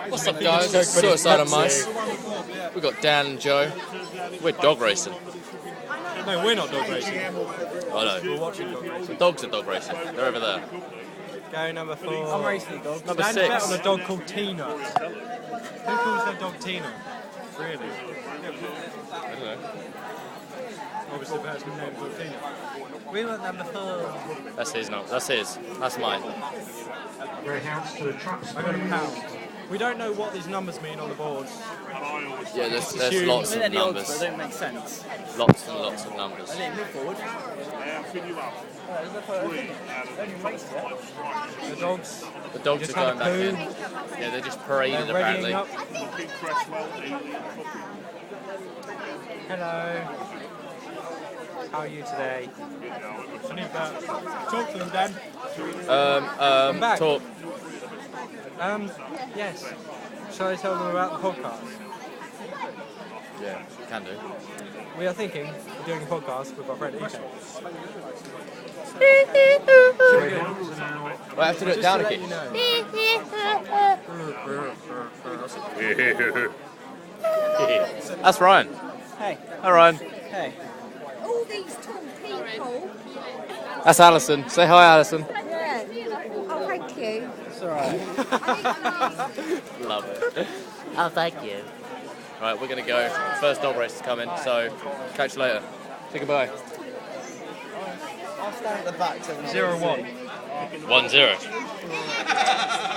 What's up, guys? Suicide on Mice. We got Dan and Joe. We're dog racing. No, we're not dog racing. Oh no. We're watching dog racing. The dogs are dog racing. They're over there. Go number 4. I'm racing the dog. Number Dan 6. bet on a dog called Tina. Who calls their dog Tina? Really? I don't know. Obviously, the person named called Tina. We want number 4. That's his. No, that's his. That's mine. Greyhounds to the trucks. I got a pound. We don't know what these numbers mean on the board. Yeah, there's lots But of then the odds, numbers. but they don't make sense. Lots and lots of numbers. I didn't move forward. The dogs. The dogs Just are had going a back in. poo. Yeah, they're just paraded They're apparently. readying up. Hello. How are you today? I need that. Talk to them, Dan. back. Talk. Yes. Shall I tell them about the podcast? Yeah, can do. We are thinking of doing a podcast with our friend Ike. Greyhounds are now Well, I have to do it Just down to a let kick. you know. That's Ryan. Hey, Hi, Ryan. hey. All these tall people. That's Alison. Say hi, Alison. Yeah. Oh, thank you. It's alright. Love it. Oh, thank you. Right, we're going to go. First dog race is coming, so catch you later. Say goodbye. I'll stand at the back. 0-1. 1-0.